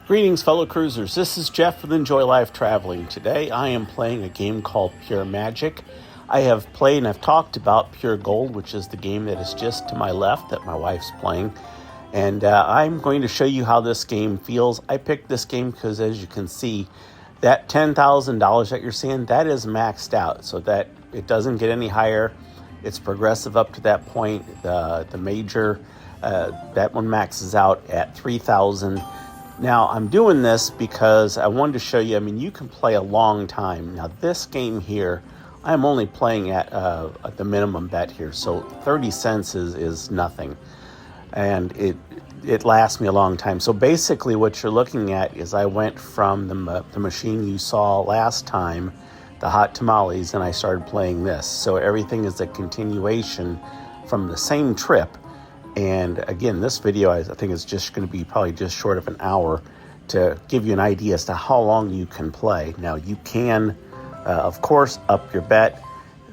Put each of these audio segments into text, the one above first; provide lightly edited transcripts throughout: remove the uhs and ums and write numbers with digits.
Greetings, fellow cruisers. This is Jeff with Enjoy Life Traveling. Today I am playing a game called Pure Magic. I have played and I've talked about Pure Gold, which is the game that is just to my left that my wife's playing. And I'm going to show you how this game feels. I picked this game because, as you can see, that $10,000 that you're seeing, that is maxed out. So that it doesn't get any higher. It's progressive up to that point. The major, that one maxes out at $3,000. Now, I'm doing this because I wanted to show you, you can play a long time. Now, this game here, I'm only playing at the minimum bet here, so 30 cents is nothing. And it lasts me a long time. So basically what you're looking at is I went from the machine you saw last time, the hot tamales, and I started playing this. So everything is a continuation from the same trip. And again, this video I think is just going to be probably just short of an hour to give you an idea as to how long you can play. Now you can, of course, up your bet.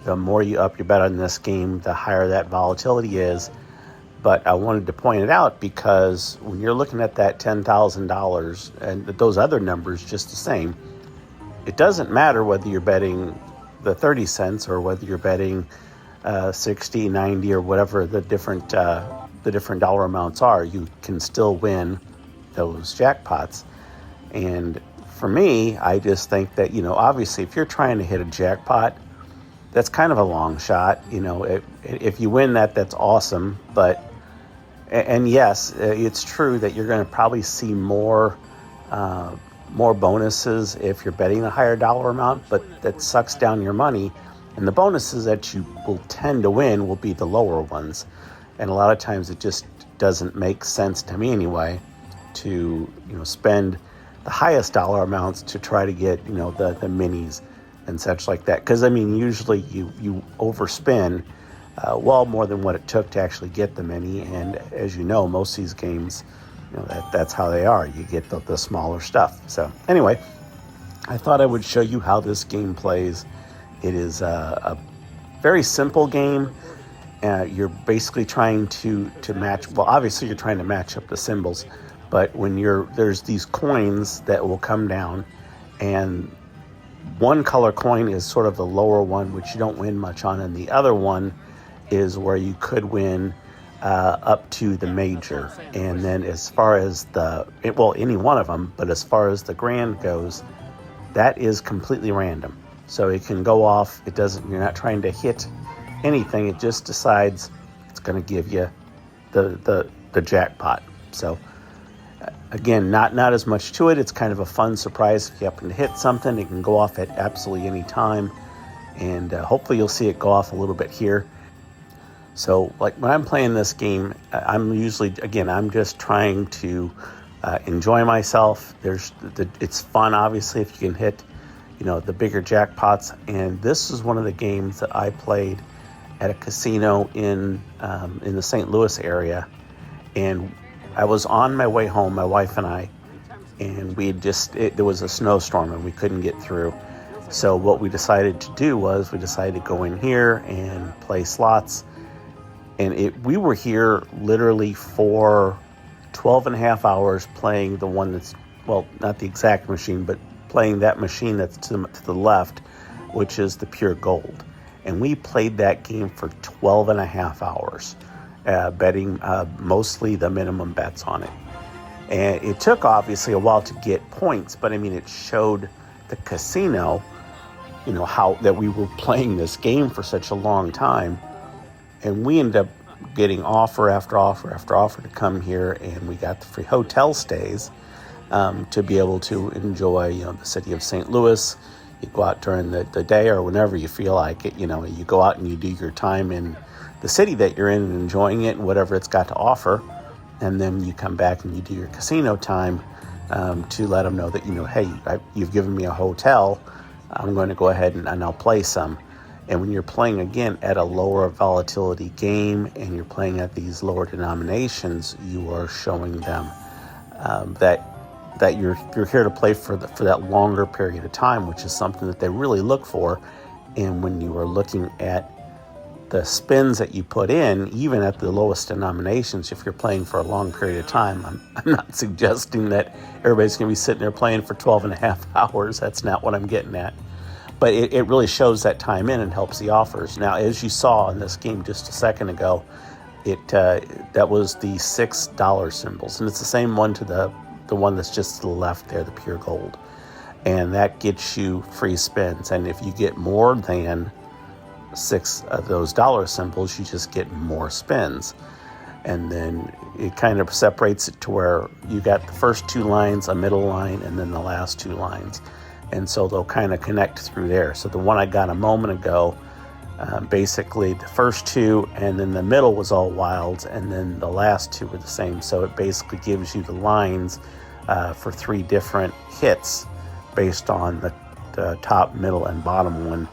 The more you up your bet on this game, the higher that volatility is. But I wanted to point it out because when you're looking at that $10,000 and those other numbers just the same, it doesn't matter whether you're betting the 30 cents or whether you're betting 60, 90, or whatever the different dollar amounts are. You can still win those jackpots. And for me, I just think that, obviously if you're trying to hit a jackpot, that's kind of a long shot. If you win that, that's awesome. And yes, it's true that you're going to probably see more bonuses if you're betting a higher dollar amount, but that sucks down your money. And the bonuses that you will tend to win will be the lower ones. And a lot of times it just doesn't make sense to me anyway to, spend the highest dollar amounts to try to get, the minis and such like that. Because, usually you overspend well more than what it took to actually get the mini. And as you know, most of these games, that's how they are. You get the smaller stuff. So anyway, I thought I would show you how this game plays. It is a very simple game. You're basically trying to match, well, obviously you're trying to match up the symbols, but when there's these coins that will come down, and one color coin is sort of the lower one, which you don't win much on, and the other one is where you could win up to the major. And then as far as any one of them, but as far as the grand goes, that is completely random. So it can go off. You're not trying to hit anything. It just decides it's going to give you the jackpot. So again, not as much to it. It's kind of a fun surprise. If you happen to hit something, it can go off at absolutely any time. And hopefully you'll see it go off a little bit here. So like when I'm playing this game, I'm just trying to enjoy myself. It's fun, obviously, if you can hit the bigger jackpots. And this is one of the games that I played at a casino in the St. Louis area. And I was on my way home, my wife and I, and there was a snowstorm and we couldn't get through. So what we decided to do was we decided to go in here and play slots. And we were here literally for 12 and a half hours playing the one that's, well, not the exact machine, but playing that machine that's to the left, which is the Pure Gold. And we played that game for 12 and a half hours, betting mostly the minimum bets on it. And it took obviously a while to get points, but it showed the casino, how that we were playing this game for such a long time. And we ended up getting offer after offer after offer to come here, and we got the free hotel stays to be able to enjoy, the city of St. Louis. You go out during the day or whenever you feel like it. You go out and you do your time in the city that you're in and enjoying it and whatever it's got to offer. And then you come back and you do your casino time to let them know that, hey, you've given me a hotel. I'm going to go ahead and I'll play some. And when you're playing, again, at a lower volatility game and you're playing at these lower denominations, you are showing them that you're here to play for that longer period of time, which is something that they really look for. And when you are looking at the spins that you put in, even at the lowest denominations, if you're playing for a long period of time, I'm not suggesting that everybody's going to be sitting there playing for 12 and a half hours. That's not what I'm getting at. But it really shows that time in and helps the offers. Now, as you saw in this game just a second ago, that was the $6 symbols. And it's the same one to the one that's just to the left there, the pure gold. And that gets you free spins. And if you get more than 6 of those dollar symbols, you just get more spins. And then it kind of separates it to where you got the first 2 lines, a middle line, and then the last 2 lines. And so they'll kind of connect through there. So the one I got a moment ago, basically the first 2 and then the middle was all wilds, and then the last 2 were the same. So it basically gives you the lines for 3 different hits based on the top, middle, and bottom one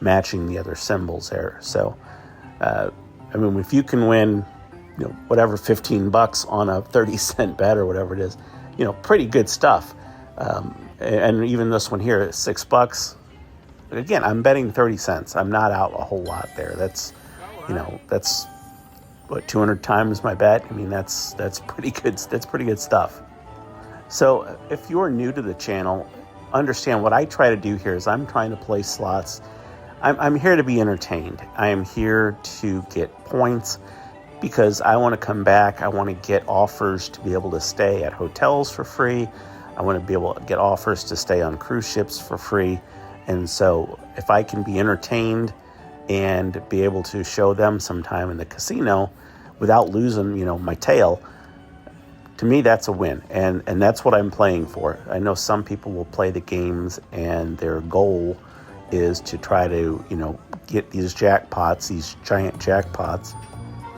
matching the other symbols there. So, I mean, if you can win, whatever, $15 on a 30-cent bet or whatever it is, pretty good stuff. And even this one here is $6. Again, I'm betting 30 cents. I'm not out a whole lot there. That's what, 200 times my bet. I mean, that's pretty good. That's pretty good stuff. So if you're new to the channel, understand what I try to do here is I'm trying to play slots. I'm here to be entertained. I am here to get points because I want to come back. I want to get offers to be able to stay at hotels for free. I want to be able to get offers to stay on cruise ships for free. And so if I can be entertained and be able to show them some time in the casino without losing, my tail, to me, that's a win. And that's what I'm playing for. I know some people will play the games and their goal is to try to, get these jackpots, these giant jackpots.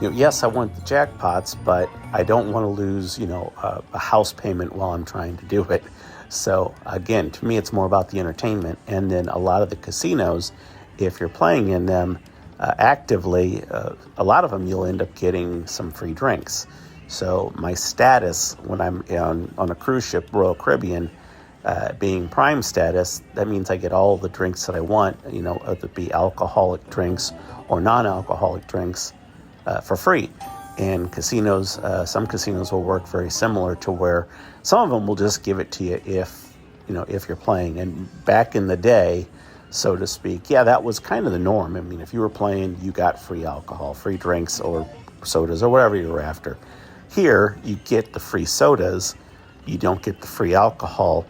Yes, I want the jackpots, but I don't want to lose, a house payment while I'm trying to do it. So again, to me, it's more about the entertainment. And then a lot of the casinos, if you're playing in them actively, a lot of them you'll end up getting some free drinks. So my status when I'm on a cruise ship, Royal Caribbean, being prime status, that means I get all the drinks that I want, whether it be alcoholic drinks or non-alcoholic drinks for free. And casinos, some casinos will work very similar to where some of them will just give it to you if you're playing. And back in the day, so to speak, that was kind of the norm. I mean, if you were playing, you got free alcohol, free drinks or sodas or whatever you were after. Here, you get the free sodas, you don't get the free alcohol,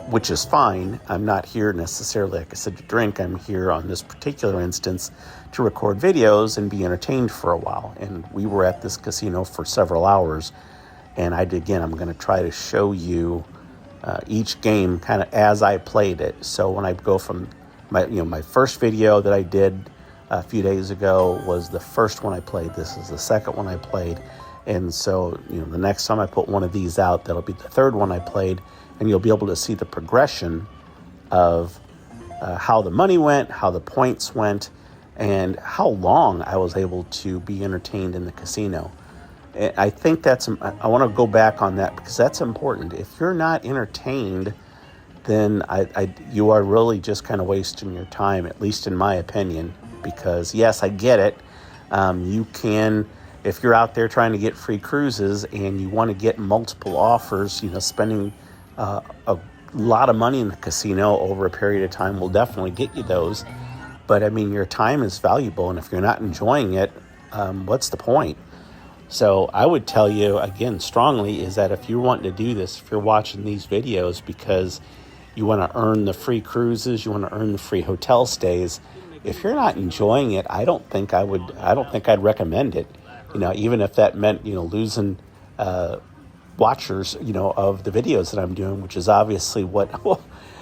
which is fine. I'm not here necessarily, like I said, to drink. I'm here on this particular instance to record videos and be entertained for a while. And we were at this casino for several hours. And I'm going to try to show you each game kind of as I played it. So when I go from my first video that I did a few days ago was the first one I played. This is the second one I played. And so, the next time I put one of these out, that'll be the third one I played. And you'll be able to see the progression of how the money went, how the points went, and how long I was able to be entertained in the casino. I think I want to go back on that because that's important. If you're not entertained, then you are really just kind of wasting your time, at least in my opinion, because yes, I get it. You can, if you're out there trying to get free cruises and you want to get multiple offers, spending a lot of money in the casino over a period of time will definitely get you those. But I mean, your time is valuable, and if you're not enjoying it, what's the point? So I would tell you again strongly is that if you're wanting to do this, if you're watching these videos because you want to earn the free cruises, you want to earn the free hotel stays, if you're not enjoying it, I don't think I'd recommend it. Even if that meant losing watchers, of the videos that I'm doing, which is obviously what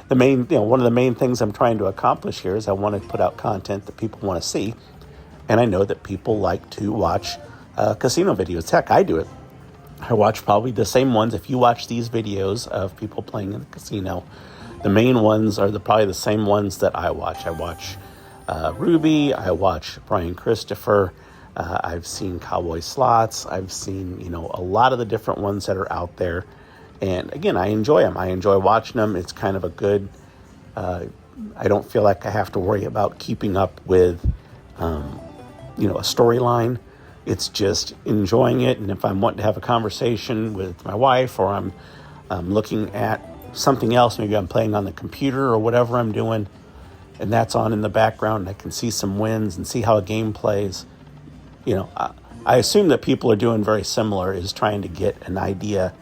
the main, one of the main things I'm trying to accomplish here is I want to put out content that people want to see. And I know that people like to watch casino videos. Heck, I do it. I watch probably the same ones. If you watch these videos of people playing in the casino, the main ones are probably the same ones that I watch. I watch Ruby. I watch Brian Christopher. I've seen Cowboy Slots. I've seen, a lot of the different ones that are out there. And again, I enjoy them. I enjoy watching them. It's kind of a good, I don't feel like I have to worry about keeping up with a storyline. It's just enjoying it. And if I'm wanting to have a conversation with my wife, or I'm looking at something else, maybe I'm playing on the computer or whatever I'm doing, and that's on in the background, and I can see some wins and see how a game plays. I assume that people are doing very similar, is trying to get an idea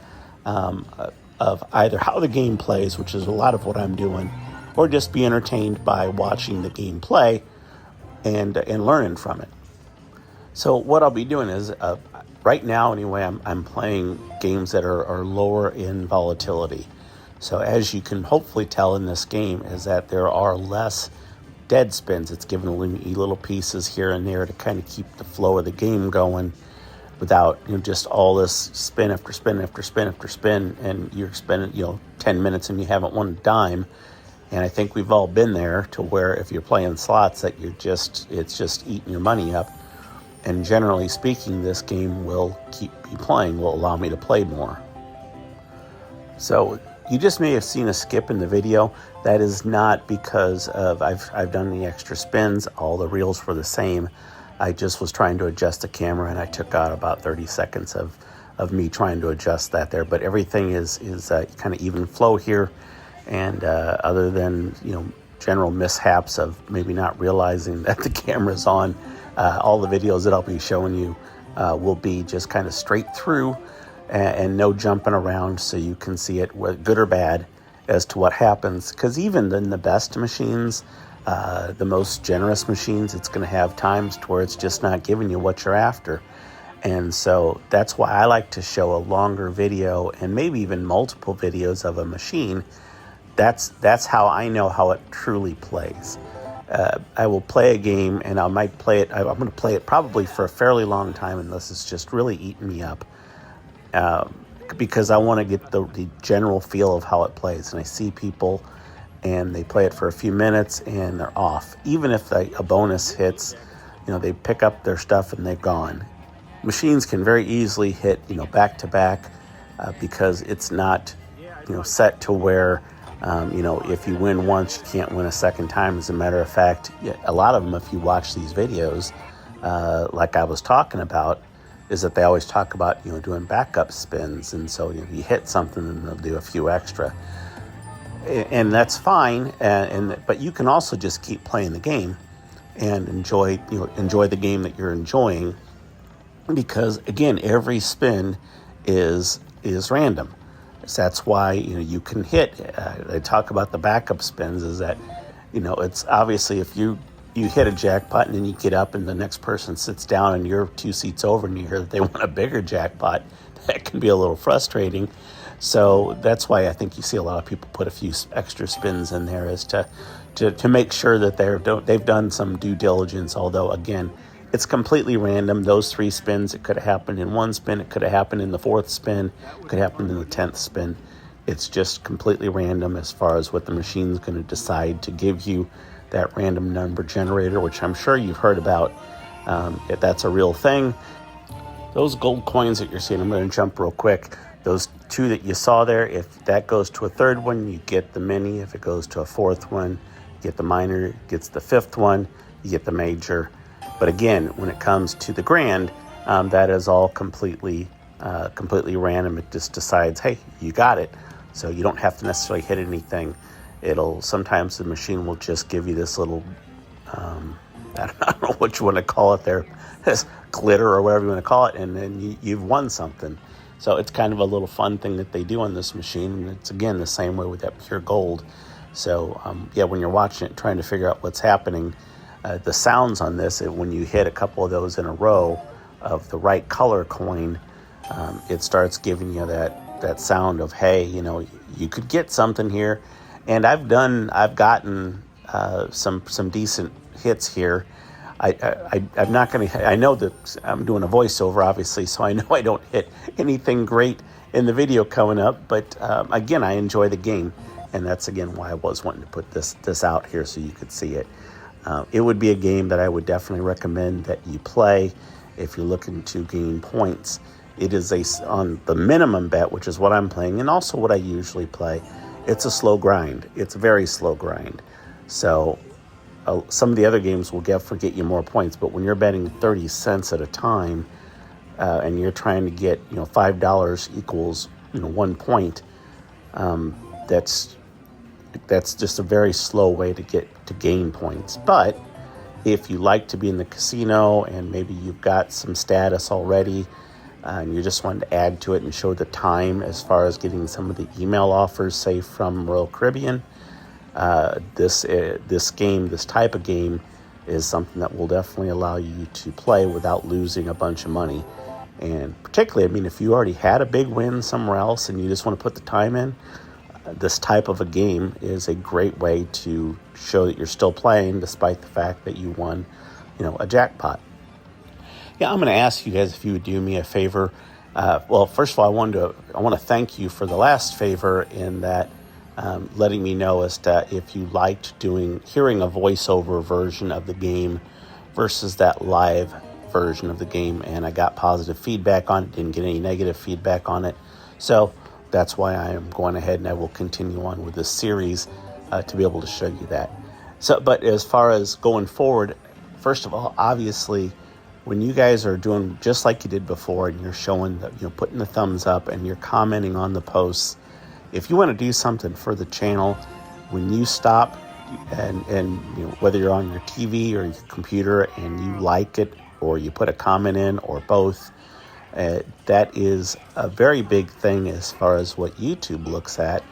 of either how the game plays, which is a lot of what I'm doing, or just be entertained by watching the game play and learning from it. So what I'll be doing is, right now anyway, I'm playing games that are lower in volatility. So as you can hopefully tell in this game, is that there are less dead spins. It's giving you little pieces here and there to kind of keep the flow of the game going without just all this spin after spin after spin after spin, and you're spending 10 minutes and you haven't won a dime. And I think we've all been there, to where if you're playing slots that it's just eating your money up. And generally speaking, this game will keep me playing, will allow me to play more. So you just may have seen a skip in the video. That is not because of I've done the extra spins. All the reels were the same. I just was trying to adjust the camera, and I took out about 30 seconds of me trying to adjust that there. But everything is kind of even flow here. And other than general mishaps of maybe not realizing that the camera's on, all the videos that I'll be showing you will be just kind of straight through, and no jumping around, so you can see it, good or bad, as to what happens. Because even in the best machines, the most generous machines, it's going to have times to where it's just not giving you what you're after. And so that's why I like to show a longer video, and maybe even multiple videos of a machine. That's how I know how it truly plays. I will play a game, and I might play it. I'm going to play it probably for a fairly long time, unless it's just really eating me up. Because I want to get the general feel of how it plays. And I see people, and they play it for a few minutes, and they're off. Even if a bonus hits, they pick up their stuff and they're gone. Machines can very easily hit, back to back, because it's not, set to where, if you win once, you can't win a second time. As a matter of fact, a lot of them, if you watch these videos, like I was talking about, is that they always talk about, doing backup spins. And so you hit something and they'll do a few extra. And that's fine. But you can also just keep playing the game and enjoy the game that you're enjoying. Because again, every spin is random. So that's why, you can hit. They talk about the backup spins, is that, it's obviously if you hit a jackpot and then you get up and the next person sits down and you're 2 seats over and you hear that they want a bigger jackpot, that can be a little frustrating. So that's why I think you see a lot of people put a few extra spins in there, is to make sure that they've done some due diligence. Although again, it's completely random. Those 3 spins, it could have happened in 1 spin, it could have happened in the 4th spin, it could have happened in the 10th spin. It's just completely random as far as what the machine's going to decide to give you, that random number generator, which I'm sure you've heard about. If that's a real thing. Those gold coins that you're seeing, I'm going to jump real quick. Those 2 that you saw there, if that goes to a 3rd one, you get the mini. If it goes to a 4th one, you get the minor. Gets the 5th one, you get the major. But again, when it comes to the grand, that is all completely random. It just decides, hey, you got it. So you don't have to necessarily hit anything. Sometimes the machine will just give you this little, I don't know what you want to call it there, this glitter or whatever you want to call it, and then you've won something. So it's kind of a little fun thing that they do on this machine. And it's, again, the same way with that pure gold. So, when you're watching it, trying to figure out what's happening, the sounds on this, when you hit a couple of those in a row of the right color coin, it starts giving you that sound of, hey, you could get something here. And I've gotten some decent hits here. I'm not going to, I know that I'm doing a voiceover, obviously, so I know I don't hit anything great in the video coming up. But again, I enjoy the game. And that's, again, why I was wanting to put this out here so you could see it. It would be a game that I would definitely recommend that you play if you're looking to gain points. It is on the minimum bet, which is what I'm playing, and also what I usually play. It's a slow grind. It's a very slow grind. So some of the other games will get you more points, but when you're betting 30 cents at a time, and you're trying to get, $5 equals, 1 point, that's just a very slow way to gain points. But if you like to be in the casino and maybe you've got some status already, and you just wanted to add to it and show the time as far as getting some of the email offers, say from Royal Caribbean, this type of game is something that will definitely allow you to play without losing a bunch of money. And particularly, if you already had a big win somewhere else and you just want to put the time in, this type of a game is a great way to show that you're still playing despite the fact that you won, a jackpot. Yeah, I'm going to ask you guys if you would do me a favor. Well, first of all, I want to thank you for the last favor in that letting me know as to if you liked hearing a voiceover version of the game versus that live version of the game. And I got positive feedback on it, didn't get any negative feedback on it. So that's why I am going ahead and I will continue on with this series to be able to show you that. So, but as far as going forward, first of all, obviously, when you guys are doing just like you did before and you're showing putting the thumbs up and you're commenting on the posts, if you want to do something for the channel, when you stop and whether you're on your TV or your computer and you like it or you put a comment in or both, that is a very big thing as far as what YouTube looks at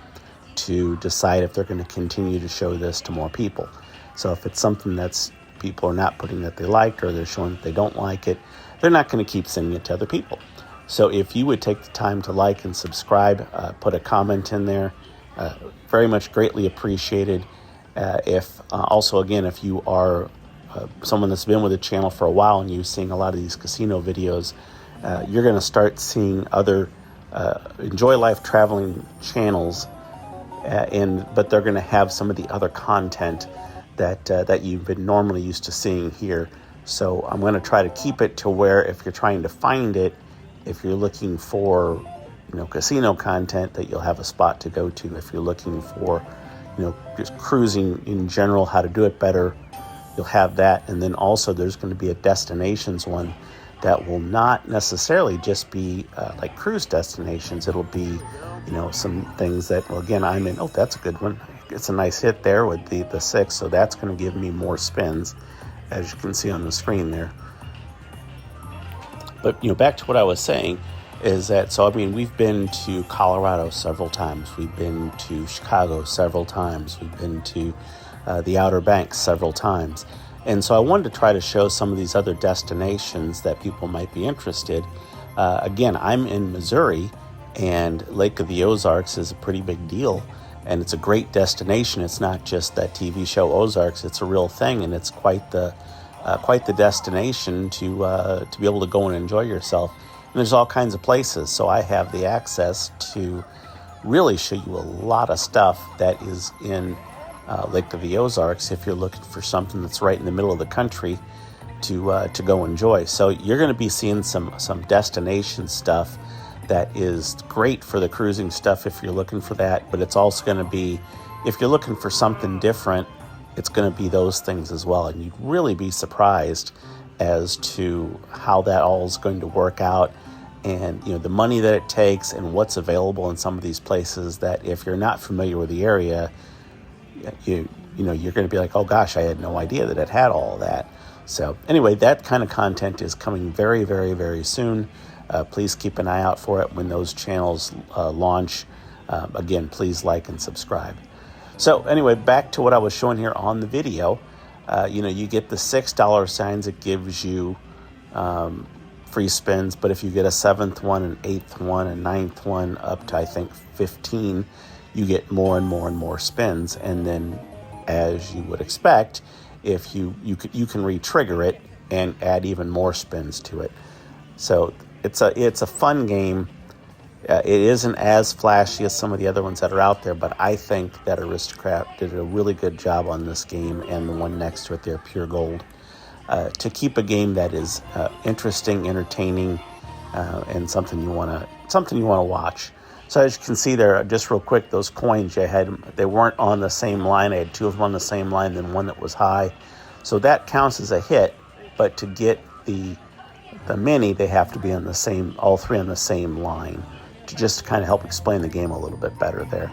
to decide if they're going to continue to show this to more people. So if it's something that's people are not putting that they liked or they're showing that they don't like it, they're not going to keep sending it to other people. So if you would take the time to like and subscribe, put a comment in there, very much greatly appreciated. If you are someone that's been with the channel for a while and you're seeing a lot of these casino videos, you're going to start seeing other Enjoy Life traveling channels, but they're going to have some of the other content that you've been normally used to seeing here. So I'm going to try to keep it to where if you're trying to find it, if you're looking for casino content, that you'll have a spot to go to. If you're looking for just cruising in general, how to do it better, you'll have that. And then also there's going to be a destinations one that will not necessarily just be like cruise destinations. It'll be some things that, well, again, I'm in. Oh, that's a good one. It's a nice hit there with the 6, so that's going to give me more spins, as you can see on the screen there. But back to what I was saying is that, we've been to Colorado several times. We've been to Chicago several times. We've been to the Outer Banks several times. And so I wanted to try to show some of these other destinations that people might be interested. Again, I'm in Missouri, and Lake of the Ozarks is a pretty big deal. And it's a great destination. It's not just that TV show Ozarks. It's a real thing, and it's quite the destination to be able to go and enjoy yourself. And there's all kinds of places. So I have the access to really show you a lot of stuff that is in Lake of the Ozarks if you're looking for something that's right in the middle of the country to go enjoy. So you're going to be seeing some destination stuff that is great for the cruising stuff if you're looking for that, but it's also going to be, if you're looking for something different, it's going to be those things as well. And you'd really be surprised as to how that all is going to work out, and the money that it takes and what's available in some of these places that if you're not familiar with the area, you're going to be like, oh gosh, I had no idea that it had all of that. So anyway, that kind of content is coming very, very, very soon. Please keep an eye out for it when those channels launch. Again, please like and subscribe. So anyway, back to what I was showing here on the video. You get the $6 signs. It gives you free spins. But if you get a 7th one, an 8th one, a 9th one, up to, I think, 15, you get more and more and more spins. And then, as you would expect, if you can re-trigger it and add even more spins to it. So it's a fun game. It isn't as flashy as some of the other ones that are out there, but I think that Aristocrat did a really good job on this game, and the one next to it there, Pure Gold, to keep a game that is interesting, entertaining, and something you want to watch. So as you can see there, just real quick, those coins they weren't on the same line. I had two of them on the same line, then one that was high. So that counts as a hit, but to get the mini, they have to be on the same, all three on the same line, to just kind of help explain the game a little bit better there.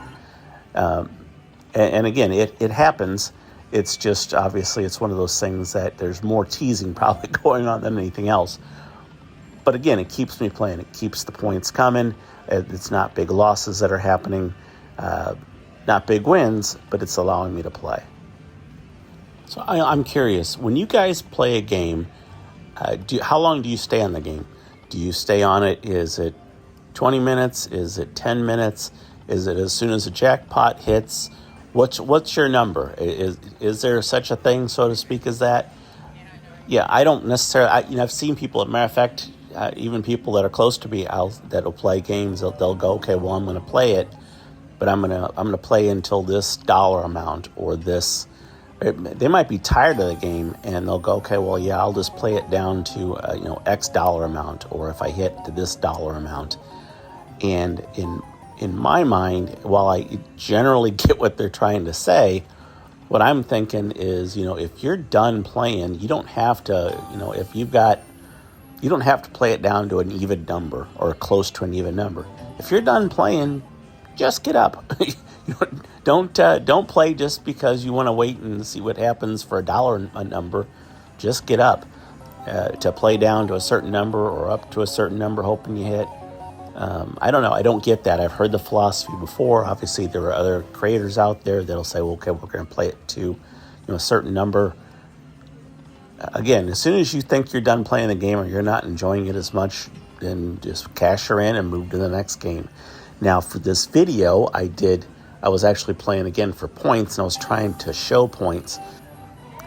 And again, it happens. It's just, obviously, it's one of those things that there's more teasing probably going on than anything else. But again, it keeps me playing. It keeps the points coming. It's not big losses that are happening, not big wins, but it's allowing me to play. So I'm curious, when you guys play a game, how long do you stay on the game? Do you stay on it? Is it 20 minutes? Is it 10 minutes? Is it as soon as the jackpot hits? What's your number? Is there such a thing, so to speak, as that? Yeah, I don't necessarily. I've seen people. As a matter of fact, even people that are close to me, that'll play games. They'll go, okay, well, I'm going to play it, but I'm gonna play until this dollar amount or this. They might be tired of the game, and they'll go, okay, well, yeah, I'll just play it down to X dollar amount, or if I hit to this dollar amount. And in my mind, while I generally get what they're trying to say, what I'm thinking is, if you're done playing, you don't have to, you don't have to play it down to an even number or close to an even number. If you're done playing, just get up. Don't play just because you want to wait and see what happens for a number. Just get up to play down to a certain number or up to a certain number, hoping you hit. I don't know. I don't get that. I've heard the philosophy before. Obviously, there are other creators out there that'll say, well, okay, we're going to play it to a certain number. Again, as soon as you think you're done playing the game or you're not enjoying it as much, then just cash her in and move to the next game. Now, for this video, I was actually playing again for points, and I was trying to show points.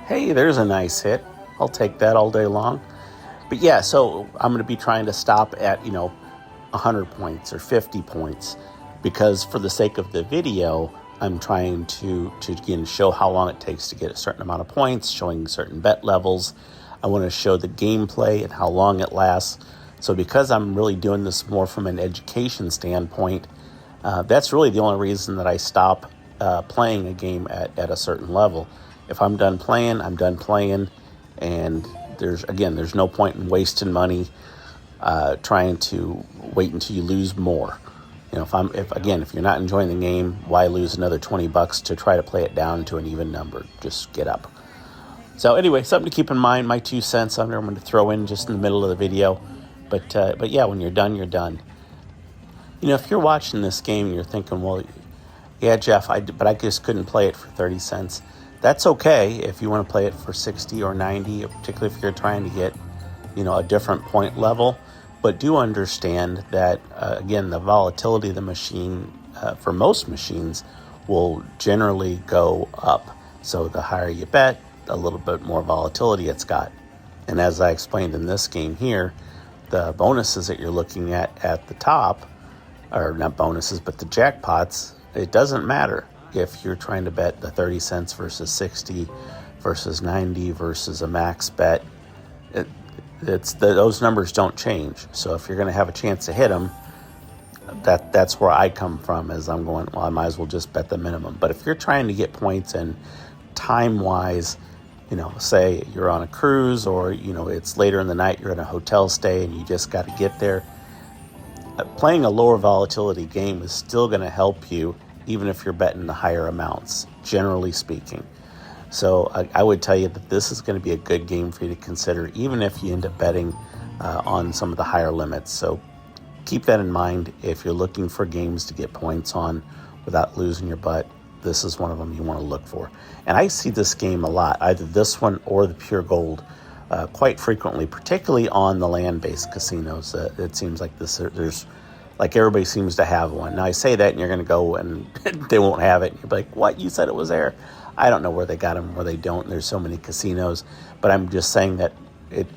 Hey, there's a nice hit. I'll take that all day long. But yeah, so I'm going to be trying to stop at, 100 points or 50 points, because for the sake of the video, I'm trying to again show how long it takes to get a certain amount of points, showing certain bet levels. I want to show the gameplay and how long it lasts. So because I'm really doing this more from an education standpoint, that's really the only reason that I stop playing a game at a certain level. If I'm done playing, I'm done playing, and there's no point in wasting money trying to wait until you lose more. If you're not enjoying the game, why lose another $20 to try to play it down to an even number? Just get up. So anyway, something to keep in mind. My 2 cents I'm going to throw in just in the middle of the video. But yeah, when you're done, you're done. If you're watching this game and you're thinking, well, yeah, Jeff, but I just couldn't play it for 30 cents. That's okay if you want to play it for 60 or 90, particularly if you're trying to get, a different point level. But do understand that, again, the volatility of the machine, for most machines, will generally go up. So the higher you bet, a little bit more volatility it's got. And as I explained in this game here, the bonuses that you're looking at the top, or not bonuses, but the jackpots, it doesn't matter if you're trying to bet the 30 cents versus 60 versus 90 versus a max bet. Those numbers don't change. So if you're going to have a chance to hit them, that's where I come from, as I'm going, well, I might as well just bet the minimum. But if you're trying to get points and time-wise, say you're on a cruise or, it's later in the night, you're in a hotel stay and you just got to get there, playing a lower volatility game is still going to help you, even if you're betting the higher amounts, generally speaking. So I would tell you that this is going to be a good game for you to consider, even if you end up betting on some of the higher limits. So keep that in mind. If you're looking for games to get points on without losing your butt, this is one of them you want to look for. And I see this game a lot, either this one or the Pure Gold, quite frequently, particularly on the land-based casinos. It seems like there's like everybody seems to have one. Now I say that and you're going to go and they won't have it. And you're like, what? You said it was there. I don't know where they got them, where they don't. There's so many casinos. But I'm just saying that,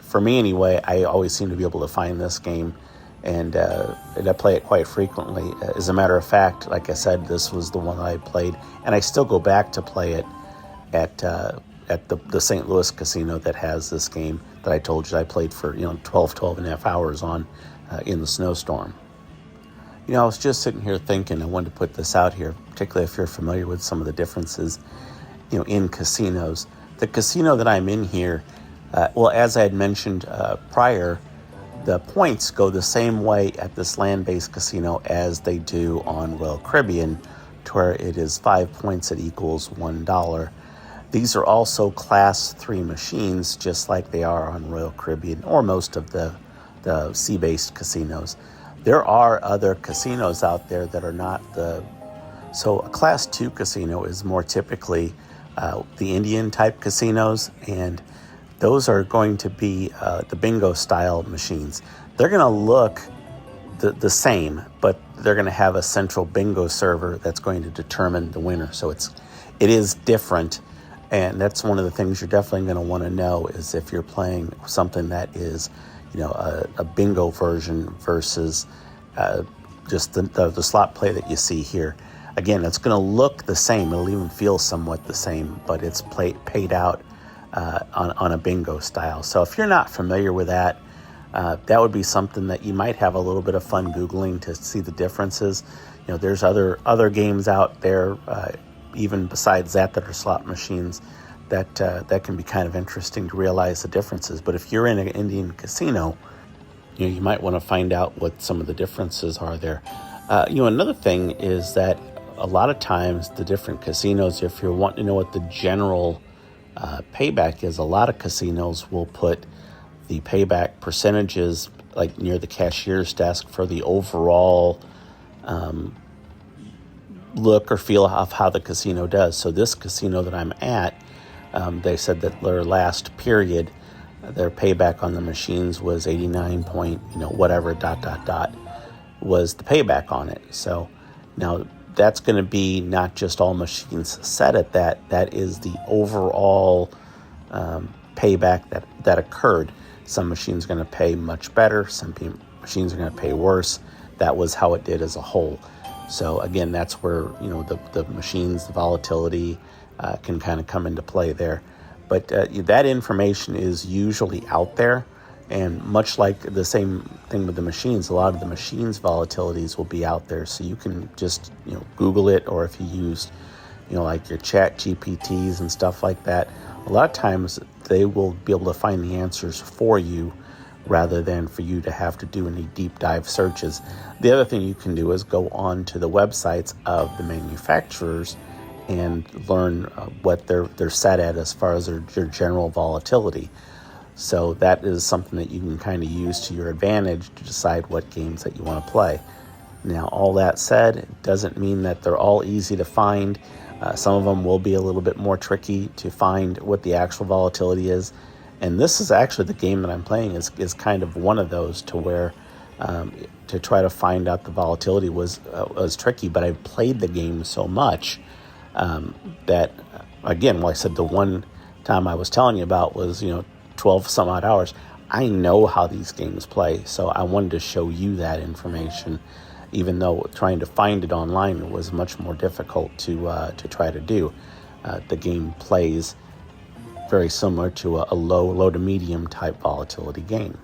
for me anyway, I always seem to be able to find this game. And I play it quite frequently. As a matter of fact, like I said, this was the one I played. And I still go back to play it at the St. Louis casino that has this game that I told you I played for 12 and a half hours on in the snowstorm. I was just sitting here thinking, I wanted to put this out here, particularly if you're familiar with some of the differences, in casinos. The casino that I'm in here, well, as I had mentioned prior, the points go the same way at this land-based casino as they do on Royal Caribbean, to where it is 5 points that equals $1. These are also Class 3 machines, just like they are on Royal Caribbean or most of the sea-based casinos. There are other casinos out there that are not so a Class 2 casino is more typically the Indian type casinos, and those are going to be the bingo style machines. They're going to look the same, but they're going to have a central bingo server that's going to determine the winner. So it is different, and that's one of the things you're definitely going to want to know is if you're playing something that is, a bingo version versus just the slot play that you see here. Again, it's going to look the same. It'll even feel somewhat the same, but it's paid out on a bingo style. So if you're not familiar with that, that would be something that you might have a little bit of fun Googling to see the differences. There's other games out there, even besides that are slot machines, that can be kind of interesting to realize the differences. But if you're in an Indian casino, you might want to find out what some of the differences are there. Another thing is that a lot of times the different casinos, if you're wanting to know what the general payback is, a lot of casinos will put the payback percentages like near the cashier's desk for the overall look or feel of how the casino does. So this casino that I'm at, they said that their last period, their payback on the machines was 89 point, whatever, ... was the payback on it. So now that's going to be not just all machines set at that is the overall payback that occurred. Some machines are going to pay much better. Some machines are going to pay worse. That was how it did as a whole. So again, that's where, the machines, the volatility can kind of come into play there. But that information is usually out there. And much like the same thing with the machines, a lot of the machines' volatilities will be out there. So you can just, Google it, or if you use, like your chat GPTs and stuff like that, a lot of times they will be able to find the answers for you rather than for you to have to do any deep dive searches. The other thing you can do is go on to the websites of the manufacturers and learn what they're set at as far as their general volatility. So that is something that you can kind of use to your advantage to decide what games that you want to play. Now, all that said, it doesn't mean that they're all easy to find. Some of them will be a little bit more tricky to find what the actual volatility is. And this is actually the game that I'm playing is kind of one of those to where to try to find out the volatility was tricky. But I've played the game so much that, again, like I said, the one time I was telling you about was, 12 some odd hours. I know how these games play, so I wanted to show you that information, even though trying to find it online was much more difficult to try to do. The game plays very similar to a low to medium type volatility game.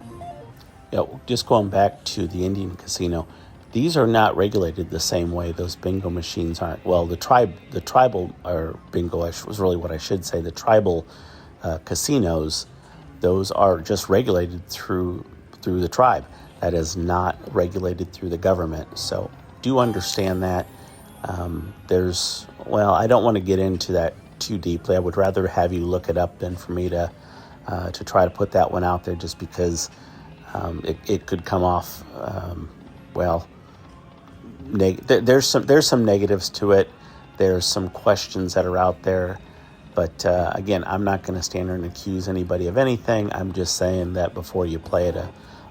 Just going back to the Indian casino, these are not regulated the same way those bingo machines aren't. Well, the tribal or bingo was really what I should say. The tribal casinos, those are just regulated through the tribe. That is not regulated through the government. So do understand that. I don't want to get into that too deeply. I would rather have you look it up than for me to try to put that one out there, just because it could come off there's some negatives to it. There's some questions that are out there. But again, I'm not going to stand there and accuse anybody of anything. I'm just saying that before you play at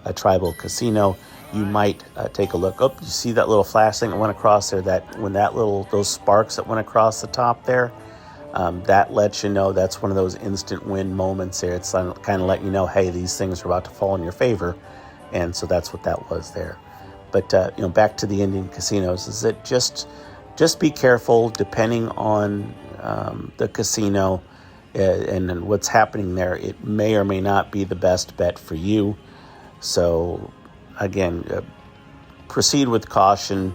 a tribal casino, you might take a look. Oh, you see that little flash thing that went across there? Those sparks that went across the top there, that lets you know that's one of those instant win moments there. It's kind of letting you know, hey, these things are about to fall in your favor. And so that's what that was there. But back to the Indian casinos, is that just be careful depending on the casino and what's happening there. It may or may not be the best bet for you. So again, proceed with caution.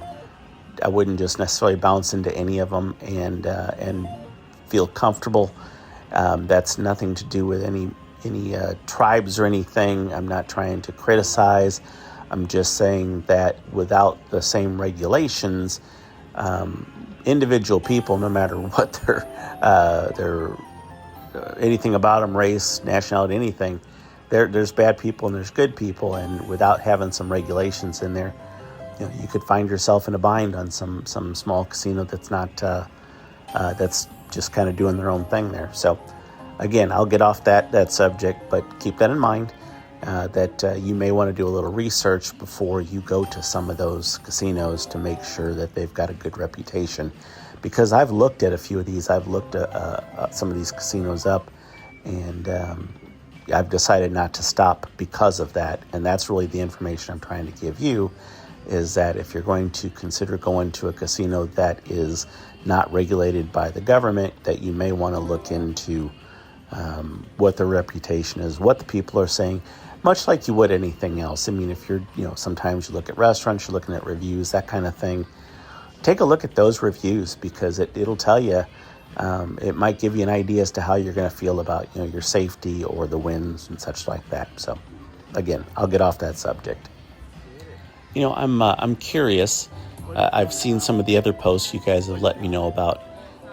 I wouldn't just necessarily bounce into any of them and feel comfortable. That's nothing to do with any tribes or anything. I'm not trying to criticize. I'm just saying that without the same regulations, individual people, no matter what their anything about them, race, nationality, anything, there's bad people and there's good people, and without having some regulations in there, you could find yourself in a bind on some small casino that's not that's just kind of doing their own thing there. So again, I'll get off that subject, but keep that in mind, that you may want to do a little research before you go to some of those casinos to make sure that they've got a good reputation. Because I've looked at a few of these, I've looked at some of these casinos up, and I've decided not to stop because of that. And that's really the information I'm trying to give you, is that if you're going to consider going to a casino that is not regulated by the government, that you may want to look into what the reputation is, what the people are saying, much like you would anything else. I mean, if you're, sometimes you look at restaurants, you're looking at reviews, that kind of thing. Take a look at those reviews, because it'll tell you, it might give you an idea as to how you're going to feel about, your safety or the winds and such like that. So again, I'll get off that subject. I'm curious. I've seen some of the other posts you guys have let me know about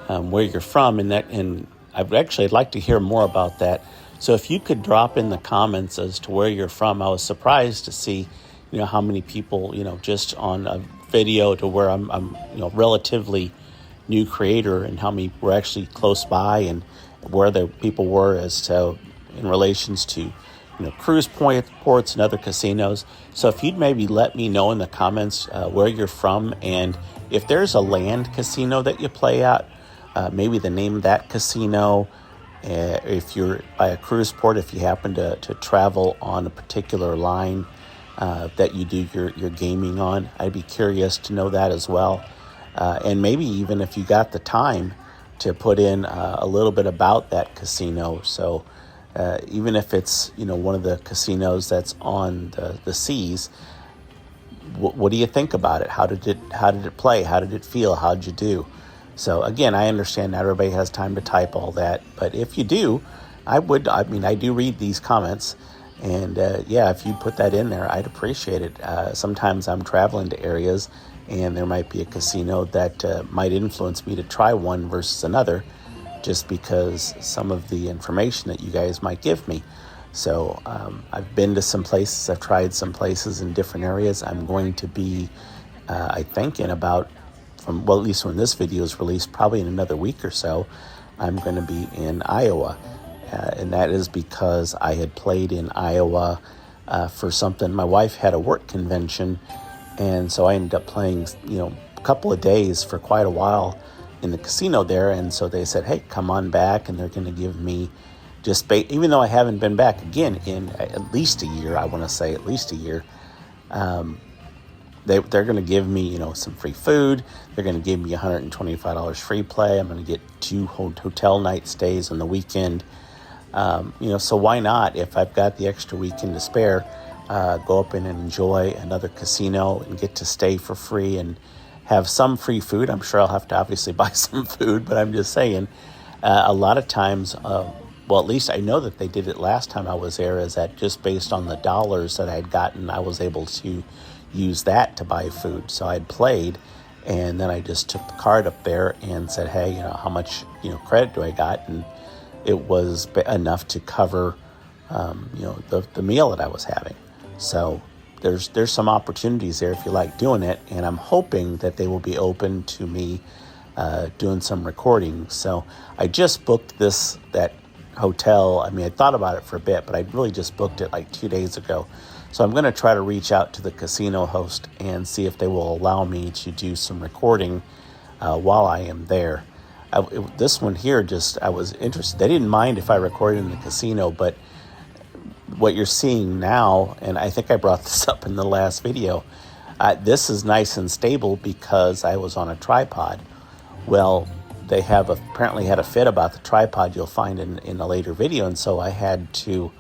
where you're from, and I'd like to hear more about that. So if you could drop in the comments as to where you're from. I was surprised to see, how many people, just on a video to where I'm relatively new creator, and how many were actually close by, and where the people were as to in relations to cruise ports and other casinos. So if you'd maybe let me know in the comments where you're from, and if there's a land casino that you play at, maybe the name of that casino. If you're by a cruise port, if you happen to travel on a particular line that you do your gaming on, I'd be curious to know that as well. And maybe even if you got the time to put in a little bit about that casino. So even if it's one of the casinos that's on the seas, what do you think about it? How did it play? How did it feel? How did you do? So again, I understand not everybody has time to type all that, but if you do, I do read these comments, and if you put that in there, I'd appreciate it. Sometimes I'm traveling to areas, and there might be a casino that might influence me to try one versus another, just because some of the information that you guys might give me. So I've been to some places, I've tried some places in different areas. I'm going to be, I think, in about, at least when this video is released, probably in another week or so, I'm going to be in Iowa. And that is because I had played in Iowa for something. My wife had a work convention, and so I ended up playing, a couple of days for quite a while in the casino there. And so they said, hey, come on back, and they're going to give me even though I haven't been back again in at least a year, I want to say at least a year, they're going to give me, some free food. They're going to give me $125 free play. I'm going to get 2 hotel night stays on the weekend. So why not, if I've got the extra weekend to spare, go up and enjoy another casino and get to stay for free and have some free food. I'm sure I'll have to obviously buy some food, but I'm just saying, a lot of times, at least I know that they did it last time I was there, is that just based on the dollars that I'd gotten, I was able to use that to buy food. So I'd played, and then I just took the card up there and said, hey, how much, credit do I got? And it was enough to cover, the meal that I was having. So there's some opportunities there if you like doing it, and I'm hoping that they will be open to me doing some recording. So I just booked that hotel. I thought about it for a bit, but I really just booked it like 2 days ago. So I'm going to try to reach out to the casino host and see if they will allow me to do some recording while I am there. This one here, I was interested. They didn't mind if I recorded in the casino, but what you're seeing now, and I think I brought this up in the last video, this is nice and stable because I was on a tripod. Well, they apparently had a fit about the tripod, you'll find in a later video, and so I had to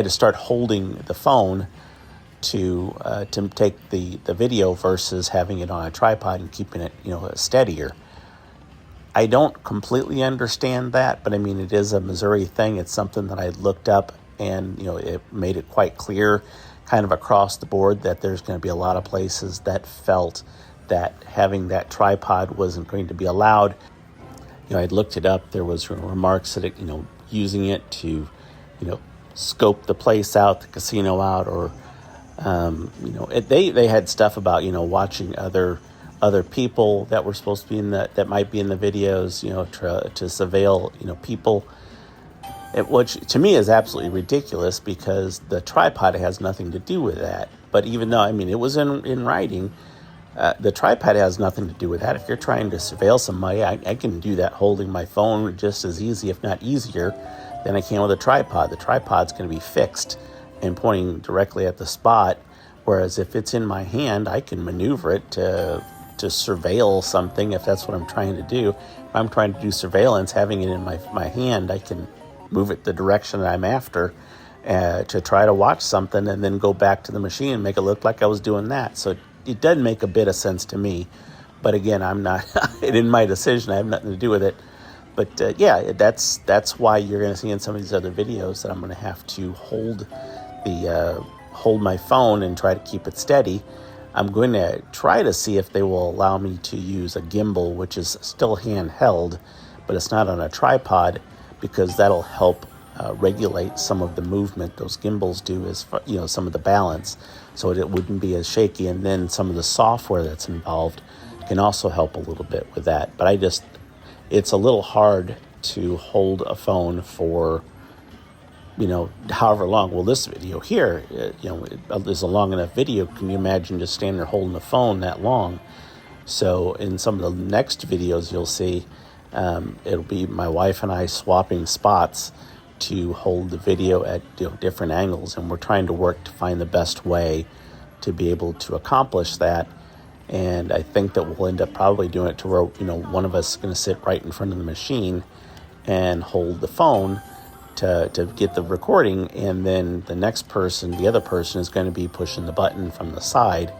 start holding the phone to take the video versus having it on a tripod and keeping it, steadier. I don't completely understand that, but I mean, it is a Missouri thing. It's something that I looked up, and it made it quite clear kind of across the board that there's going to be a lot of places that felt that having that tripod wasn't going to be allowed. I'd looked it up. There was remarks that using it to scope the place out, the casino out, or they had stuff about watching other people that were supposed to be that might be in the videos, to surveil people, which to me is absolutely ridiculous because the tripod has nothing to do with that. But even though it was in writing, the tripod has nothing to do with that. If you're trying to surveil somebody, I can do that holding my phone just as easy, if not easier, than I can with a tripod. The tripod's going to be fixed and pointing directly at the spot, whereas if it's in my hand, I can maneuver it to surveil something if that's what I'm trying to do. If I'm trying to do surveillance, having it in my hand, I can move it the direction that I'm after to try to watch something and then go back to the machine and make it look like I was doing that. So it does make a bit of sense to me. But again, I'm not, it in my decision, I have nothing to do with it. But that's why you're going to see in some of these other videos that I'm going to have to hold my phone and try to keep it steady. I'm going to try to see if they will allow me to use a gimbal, which is still handheld, but it's not on a tripod, because that'll help regulate some of the movement. Those gimbals do is some of the balance, so it wouldn't be as shaky. And then some of the software that's involved can also help a little bit with that. But it's a little hard to hold a phone for however long. Well, this video here, is a long enough video. Can you imagine just standing there holding the phone that long? So in some of the next videos you'll see, it'll be my wife and I swapping spots to hold the video at different angles, and we're trying to work to find the best way to be able to accomplish that. And I think that we'll end up probably doing it to where one of us is going to sit right in front of the machine and hold the phone to get the recording, and then the other person is going to be pushing the button from the side,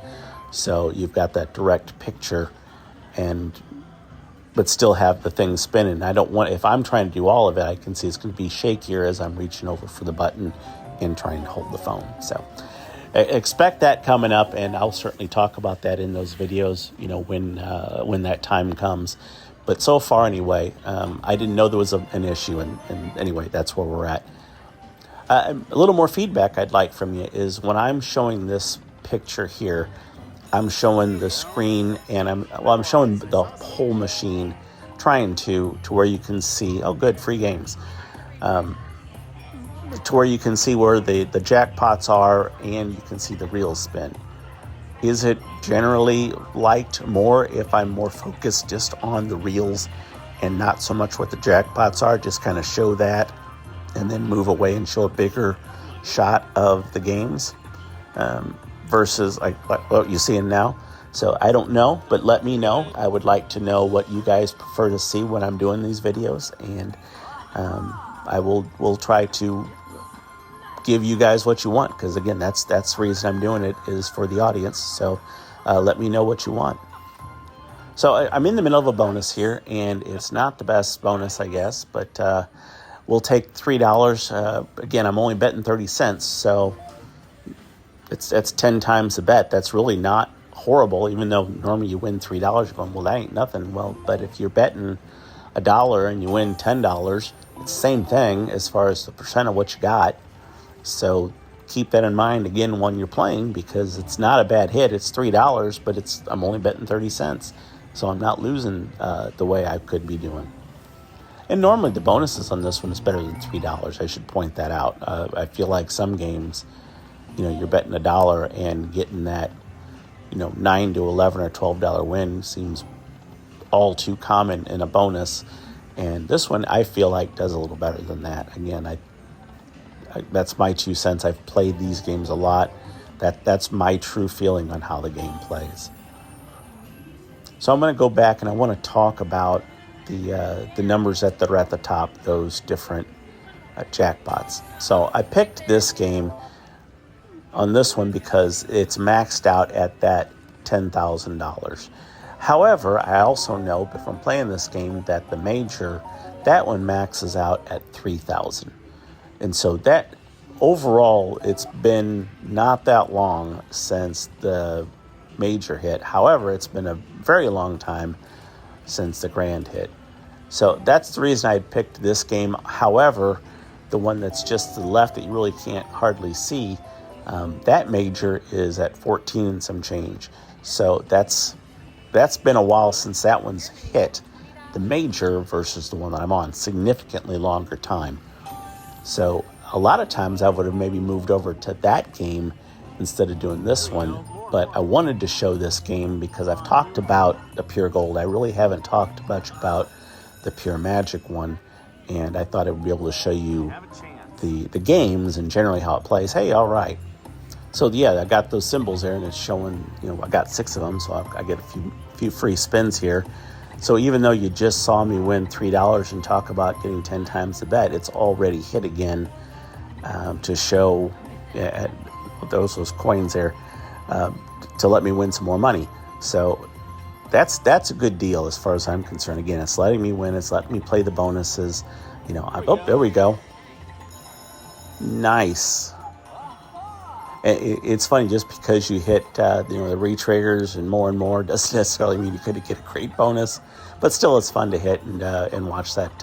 so you've got that direct picture, but still have the thing spinning. I don't want, if I'm trying to do all of it, I can see it's going to be shakier as I'm reaching over for the button and trying to hold the phone. So expect that coming up, and I'll certainly talk about that in those videos, when that time comes. But so far, anyway, I didn't know there was an issue, and anyway, that's where we're at. A little more feedback I'd like from you is when I'm showing this picture here, I'm showing the screen, and I'm showing the whole machine, trying to where you can see, oh good, free games, to where you can see where the jackpots are, and you can see the reels spin. Is it generally liked more if I'm more focused just on the reels and not so much what the jackpots are, just kind of show that and then move away and show a bigger shot of the games versus like what you're seeing now? So I don't know, but let me know. I would like to know what you guys prefer to see when I'm doing these videos, and we'll try to give you guys what you want, because again, that's the reason I'm doing it, is for the audience. So let me know what you want. So I'm in the middle of a bonus here, and it's not the best bonus, I guess, but we'll take $3. Again, I'm only betting 30 cents, so that's 10 times the bet. That's really not horrible, even though normally you win $3. You're going, well, that ain't nothing. Well, but if you're betting $1 and you win $10, it's the same thing as far as the percent of what you got. So keep that in mind again when you're playing, because it's not a bad hit. It's $3, but I'm only betting 30 cents. So I'm not losing the way I could be doing. And normally the bonuses on this one is better than $3. I should point that out. I feel like some games, you're betting $1 and getting that, $9 to $11 or $12 win seems all too common in a bonus. And this one I feel like does a little better than that. Again, that's my 2 cents. I've played these games a lot. That's my true feeling on how the game plays. So I'm going to go back and I want to talk about the numbers that are at the top, those different jackpots. So I picked this game on this one because it's maxed out at that $10,000. However, I also know from playing this game that the major, that one maxes out at 3,000. And so that overall, it's been not that long since the major hit. However, it's been a very long time since the grand hit. So that's the reason I picked this game. However, the one that's just to the left that you really can't hardly see, that major is at 14 and some change. So that's been a while since that one's hit the major versus the one that I'm on. Significantly longer time. So a lot of times I would have maybe moved over to that game instead of doing this one. But I wanted to show this game because I've talked about the Pure Gold. I really haven't talked much about the Pure Magic one. And I thought I would be able to show you the games and generally how it plays. Hey, all right. So yeah, I got those symbols there, and it's showing, I got 6 of them, so I get a few free spins here. So even though you just saw me win $3 and talk about getting 10 times the bet, it's already hit again to show those coins there to let me win some more money. So that's a good deal as far as I'm concerned. Again, it's letting me win. It's letting me play the bonuses. There we go. Nice. It's funny, just because you hit the retriggers and more doesn't necessarily mean you could get a great bonus, but still it's fun to hit and watch that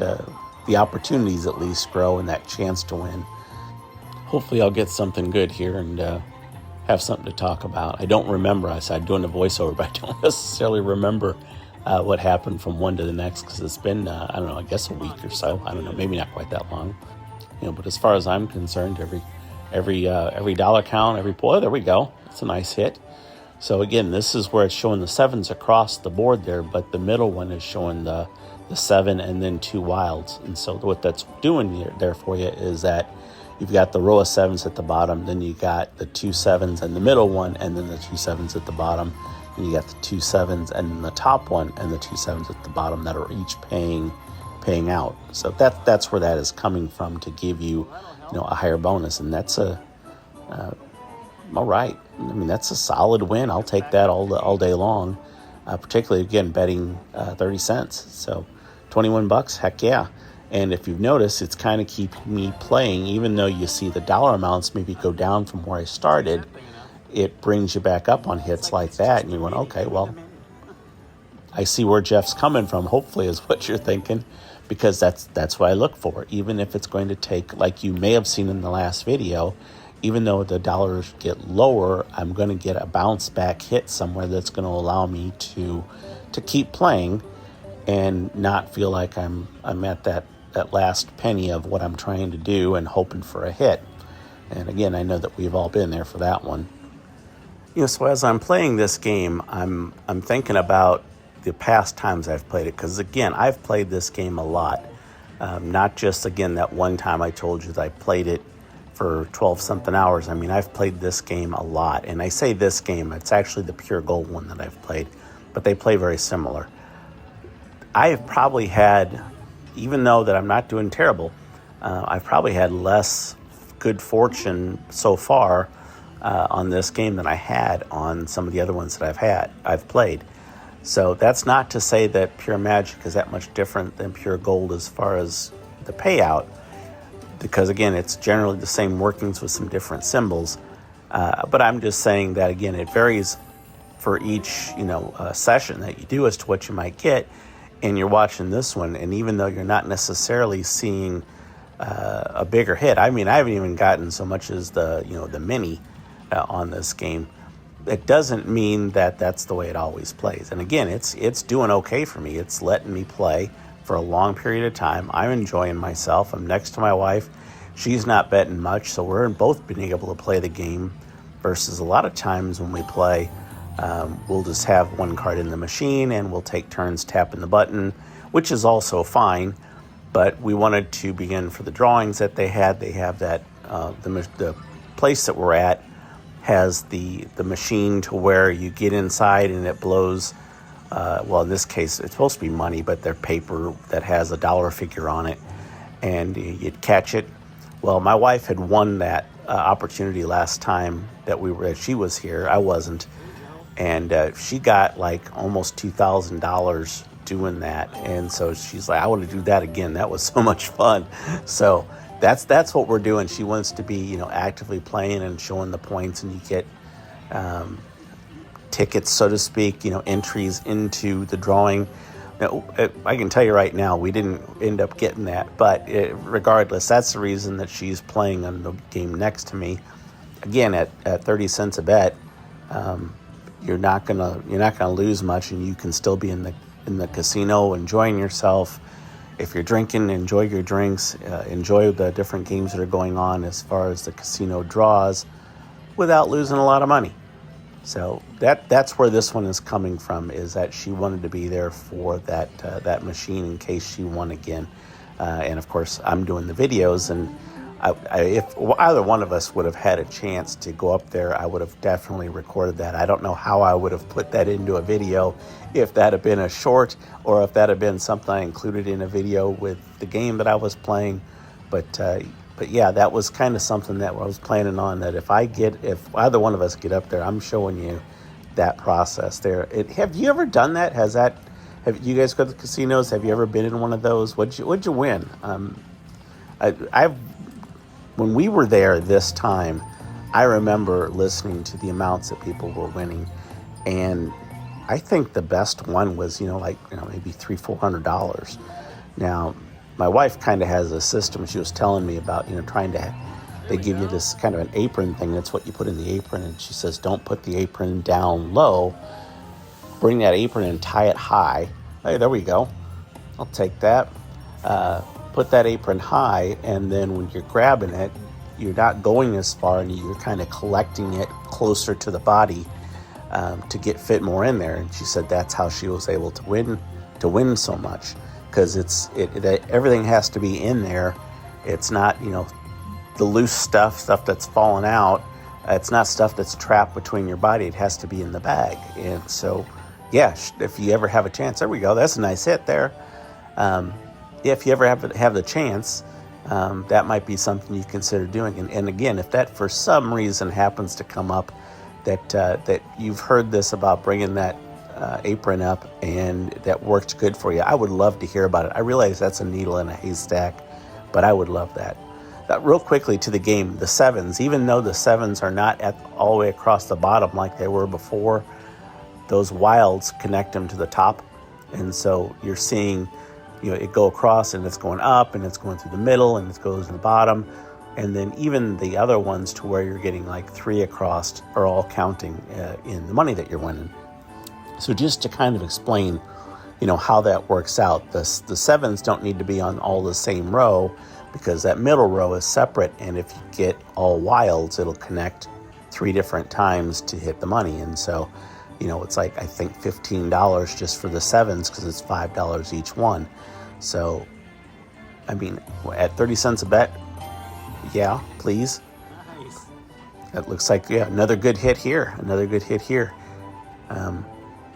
the opportunities at least grow and that chance to win. Hopefully I'll get something good here and have something to talk about. I don't remember. I said doing the voiceover, but I don't necessarily remember what happened from one to the next because it's been I don't know, I guess a week or so. I don't know, maybe not quite that long. But as far as I'm concerned, every dollar count, there we go. It's a nice hit. So again, this is where it's showing the 7s across the board there, but the middle one is showing the 7 and then 2 wilds. And so what that's doing there for you is that you've got the row of 7s at the bottom, then you got the 2 7s and the middle one, and then the 2 7s at the bottom, and you got the 2 7s and then the top one and the 2 7s at the bottom that are each paying out. So that's where that is coming from to give you, a higher bonus, and that's all right. I mean, that's a solid win. I'll take that all day long, particularly again betting 30 cents. So $21, heck yeah. And if you've noticed, it's kind of keeping me playing, even though you see the dollar amounts maybe go down from where I started. It brings you back up on hits like that, and you're going, okay, well, I see where Jeff's coming from, hopefully, is what you're thinking, because that's what I look for. Even if it's going to take, like you may have seen in the last video, even though the dollars get lower, I'm going to get a bounce back hit somewhere that's going to allow me to keep playing and not feel like I'm at that last penny of what I'm trying to do and hoping for a hit. And again, I know that we've all been there for that one. So as I'm playing this game, I'm thinking about the past times I've played it, because again, I've played this game a lot. Not just, again, that one time I told you that I played it for 12-something hours. I mean, I've played this game a lot. And I say this game, it's actually the Pure Gold one that I've played, but they play very similar. I have probably had, even though that I'm not doing terrible, I've probably had less good fortune so far on this game than I had on some of the other ones that I've played. So that's not to say that Pure Magic is that much different than Pure Gold as far as the payout, because again, it's generally the same workings with some different symbols. But I'm just saying that, again, it varies for each session that you do as to what you might get. And you're watching this one, and even though you're not necessarily seeing a bigger hit, I mean, I haven't even gotten so much as the mini on this game. It doesn't mean that that's the way it always plays. And again, it's doing okay for me. It's letting me play for a long period of time. I'm enjoying myself. I'm next to my wife. She's not betting much, so we're both being able to play the game, versus a lot of times when we play, we'll just have one card in the machine and we'll take turns tapping the button, which is also fine. But we wanted to begin for the drawings that they had. They have that the place that we're at has the machine to where you get inside and it blows, well, in this case, it's supposed to be money, but they're paper that has a dollar figure on it, and you'd catch it. Well, my wife had won that opportunity last time that she was here. I wasn't, and she got like almost $2,000 doing that. And so she's like, I want to do that again. That was so much fun. So that's what we're doing. She wants to be, actively playing and showing the points, and you get tickets, so to speak, entries into the drawing. Now, I can tell you right now, we didn't end up getting that, but regardless, that's the reason that she's playing on the game next to me. Again, at 30 cents a bet, you're not gonna lose much, and you can still be in the casino enjoying yourself. If you're drinking, enjoy your drinks, enjoy the different games that are going on as far as the casino draws, without losing a lot of money. So that's where this one is coming from, is that she wanted to be there for that machine in case she won again. And of course, I'm doing the videos, and if either one of us would have had a chance to go up there, I would have definitely recorded that. I don't know how I would have put that into a video, if that had been a short or if that had been something I included in a video with the game that I was playing. But yeah, that was kind of something that I was planning on, that if either one of us get up there, I'm showing you that process there. Have you ever done that? Have you guys go to the casinos? Have you ever been in one of those? What'd you win? When we were there this time, I remember listening to the amounts that people were winning, and I think the best one was, maybe $300-$400. Now, my wife kind of has a system she was telling me about, they give you this kind of an apron thing. That's what you put in the apron. And she says, don't put the apron down low. Bring that apron and tie it high. Hey, there we go. I'll take that. Put that apron high, and then when you're grabbing it, you're not going as far, and you're kind of collecting it closer to the body to fit more in there. And she said that's how she was able to win so much, because everything has to be in there. It's not the loose stuff that's falling out. It's not stuff that's trapped between your body. It has to be in the bag. And so, yeah, if you ever have a chance, there we go. That's a nice hit there. If you ever have the chance, that might be something you consider doing. And again, if that for some reason happens to come up, that you've heard this about bringing that apron up and that worked good for you, I would love to hear about it. I realize that's a needle in a haystack, but I would love that. Real quickly to the game, the sevens, even though the sevens are not all the way across the bottom like they were before, those wilds connect them to the top. And so you're seeing it go across, and it's going up, and it's going through the middle, and it goes to the bottom. And then even the other ones to where you're getting like 3 across are all counting in the money that you're winning. So just to kind of explain, how that works out, the sevens don't need to be on all the same row, because that middle row is separate. And if you get all wilds, it'll connect 3 different times to hit the money. And so, it's like, I think $15 just for the sevens, because it's $5 each one. So, I mean, at 30 cents a bet, yeah, please. Nice. That looks like, another good hit here.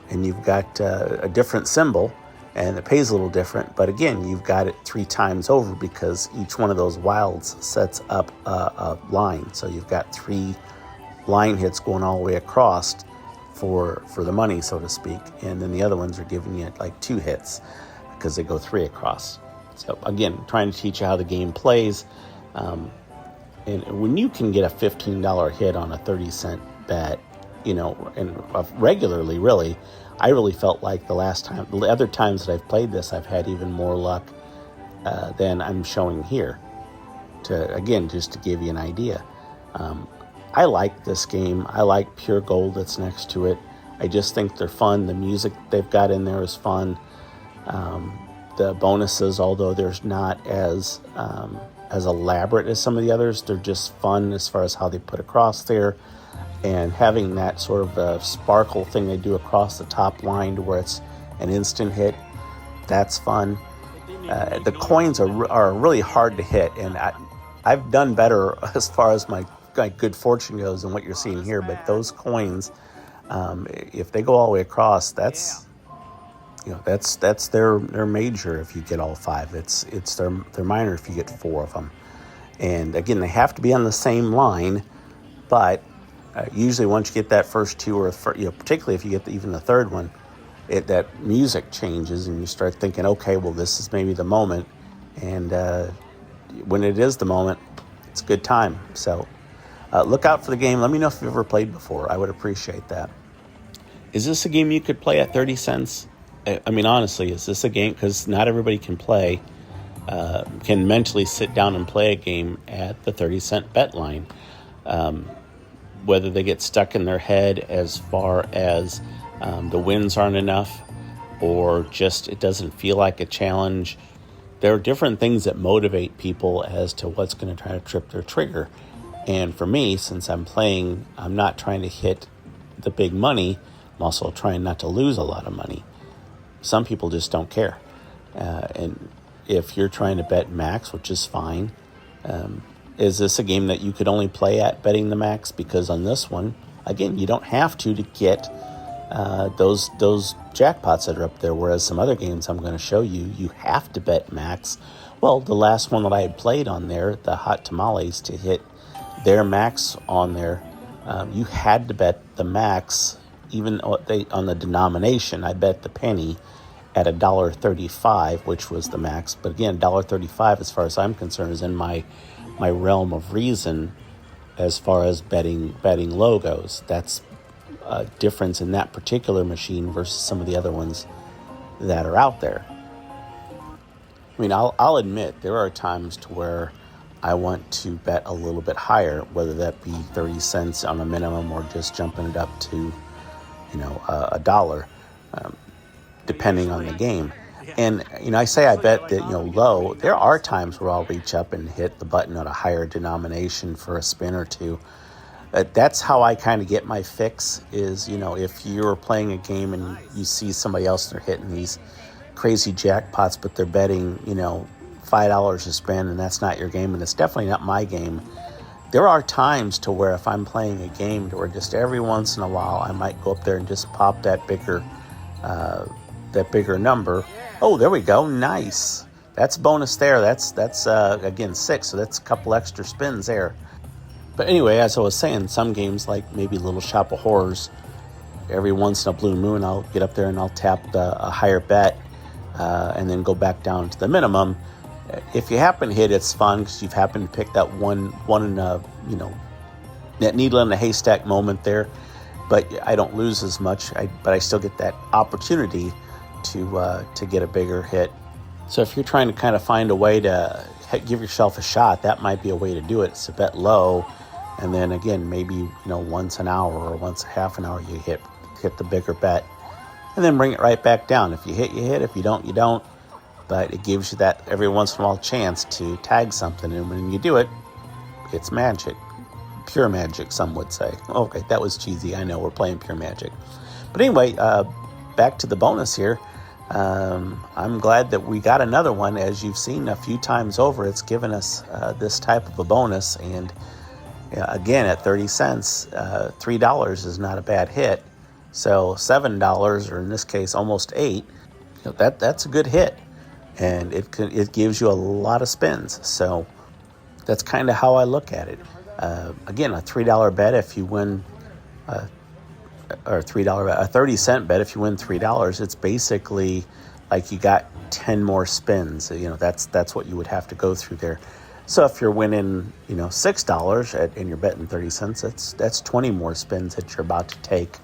And you've got a different symbol, and it pays a little different. But again, you've got it 3 times over, because each one of those wilds sets up a line. So you've got 3 line hits going all the way across for the money, so to speak. And then the other ones are giving you like 2 hits, because they go 3 across. So again, trying to teach you how the game plays. And when you can get a $15 hit on a 30-cent bet, and regularly, really, I really felt like the other times that I've played this, I've had even more luck than I'm showing here. Just to give you an idea. I like this game. I like Pure Gold that's next to it. I just think they're fun. The music they've got in there is fun. The bonuses, although there's not as elaborate as some of the others, they're just fun as far as how they put across there. And having that sort of a sparkle thing they do across the top line to where it's an instant hit, that's fun. The coins are really hard to hit, and I've done better as far as my good fortune goes than what you're seeing here. But those coins, if they go all the way across, that's their major if you get all 5. It's their minor if you get 4 of them. And again, they have to be on the same line, but usually once you get that first two, or particularly if you get even the third one, that music changes and you start thinking, okay, well, this is maybe the moment. And when it is the moment, it's a good time. So look out for the game. Let me know if you've ever played before. I would appreciate that. Is this a game you could play at 30 cents? I mean, honestly, is this a game? Because not everybody can can mentally sit down and play a game at the 30-cent bet line. Whether they get stuck in their head as far as the wins aren't enough, or just it doesn't feel like a challenge. There are different things that motivate people as to what's going to try to trip their trigger. And for me, since I'm playing, I'm not trying to hit the big money. I'm also trying not to lose a lot of money. Some people just don't care. And if you're trying to bet max, which is fine, is this a game that you could only play at betting the max? Because on this one, again, you don't have to get those jackpots that are up there, whereas some other games I'm going to show you, you have to bet max. Well, the last one that I had played on there, the Hot Tamales, to hit their max on there, you had to bet the max, even on the denomination. I bet the penny at $1.35, which was the max. But again, $1.35, as far as I'm concerned, is in my realm of reason as far as betting logos. That's a difference in that particular machine versus some of the other ones that are out there. I mean, I'll admit there are times to where I want to bet a little bit higher, whether that be 30 cents on a minimum or just jumping it up to, $1, depending on the game. And, I say I bet that, low. There are times where I'll reach up and hit the button at a higher denomination for a spin or two. That's how I kind of get my fix is, if you're playing a game and you see somebody else, they're hitting these crazy jackpots, but they're betting, $5 a spin, and that's not your game, and it's definitely not my game. There are times to where if I'm playing a game to where just every once in a while I might go up there and just pop that bigger number. Oh, there we go. Nice. That's bonus there. That's again 6, so that's a couple extra spins there. But anyway, as I was saying, some games like maybe Little Shop of Horrors, every once in a blue moon I'll get up there and I'll tap a higher bet and then go back down to the minimum. If you happen to hit, it's fun because you've happened to pick that one in a that needle in a haystack moment there. But I don't lose as much. But I still get that opportunity to get a bigger hit. So if you're trying to kind of find a way to give yourself a shot, that might be a way to do it. It's a bet low, and then again maybe once an hour or once a half an hour you hit the bigger bet, and then bring it right back down. If you hit, you hit. If you don't, you don't. But it gives you that every once in a while chance to tag something, and when you do it, it's magic. Pure magic, some would say. Okay, that was cheesy. I know, we're playing pure magic. But anyway, back to the bonus here. I'm glad that we got another one. As you've seen a few times over, it's given us this type of a bonus. And again, at 30 cents, $3 is not a bad hit. So $7, or in this case, almost $8, that's a good hit. And it gives you a lot of spins. So that's kind of how I look at it. Again, a $3 bet if you win, or a 30-cent bet if you win $3. It's basically like you got 10 more spins. That's what you would have to go through there. So if you're winning, $6 and you're betting 30 cents, that's 20 more spins that you're about to take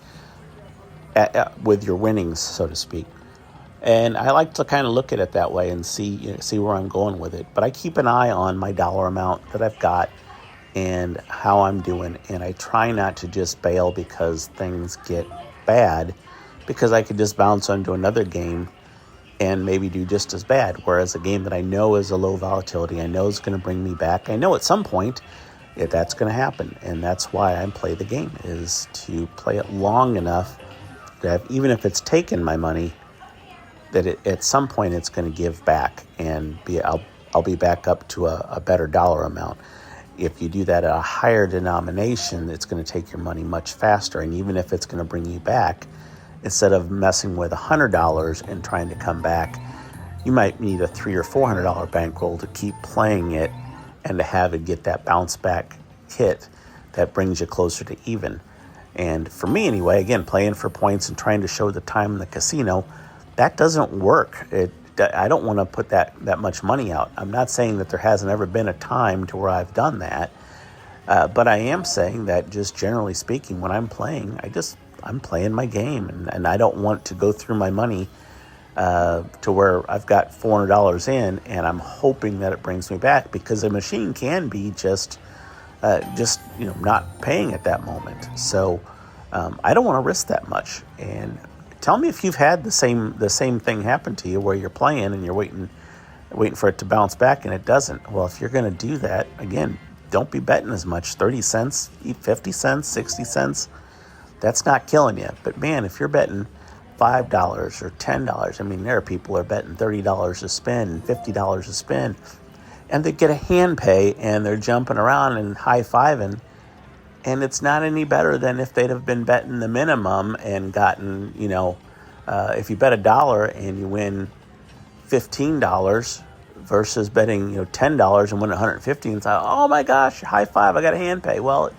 with your winnings, so to speak. And I like to kind of look at it that way and see where I'm going with it. But I keep an eye on my dollar amount that I've got and how I'm doing. And I try not to just bail because things get bad, because I could just bounce onto another game and maybe do just as bad. Whereas a game that I know is a low volatility, I know is going to bring me back. I know at some point that's going to happen. And that's why I play the game, is to play it long enough that even if it's taken my money, that at some point it's going to give back, and I'll be back up to a better dollar amount. If you do that at a higher denomination, it's going to take your money much faster. And even if it's going to bring you back, instead of messing with $100 and trying to come back, you might need a $300 or $400 bankroll to keep playing it and to have it get that bounce back hit that brings you closer to even. And for me anyway, again, playing for points and trying to show the time in the casino, that doesn't work. I don't want to put that much money out. I'm not saying that there hasn't ever been a time to where I've done that, but I am saying that just generally speaking, when I'm playing, I'm playing my game, and I don't want to go through my money to where I've got $400 in and I'm hoping that it brings me back, because a machine can be just not paying at that moment. So I don't want to risk that much. And tell me if you've had the same thing happen to you, where you're playing and you're waiting for it to bounce back and it doesn't. Well, if you're going to do that, again, don't be betting as much. 30 cents, 50 cents, 60 cents, that's not killing you. But man, if you're betting $5 or $10, I mean, there are people who are betting $30 a spin, $50 a spin, and they get a hand pay and they're jumping around and high-fiving, and it's not any better than if they'd have been betting the minimum and gotten, if you bet $1 and you win $15 versus betting, $10 and win $150, and say, oh my gosh, high five, I got a hand pay. Well,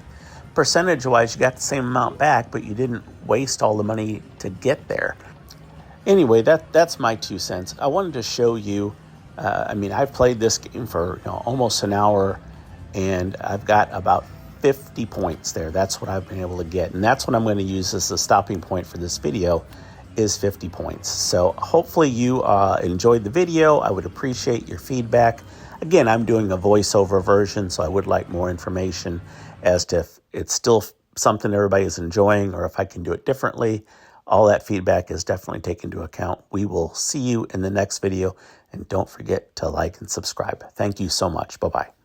percentage-wise, you got the same amount back, but you didn't waste all the money to get there. Anyway, that's my 2 cents. I wanted to show you, I've played this game for almost an hour, and I've got about 50 points there. That's what I've been able to get, and that's what I'm going to use as the stopping point for this video, is 50 points. So hopefully you enjoyed the video. I would appreciate your feedback. Again, I'm doing a voiceover version, so I would like more information as to if it's still something everybody is enjoying or if I can do it differently. All that feedback is definitely taken into account. We will see you in the next video, and don't forget to like and subscribe. Thank you so much. Bye-bye.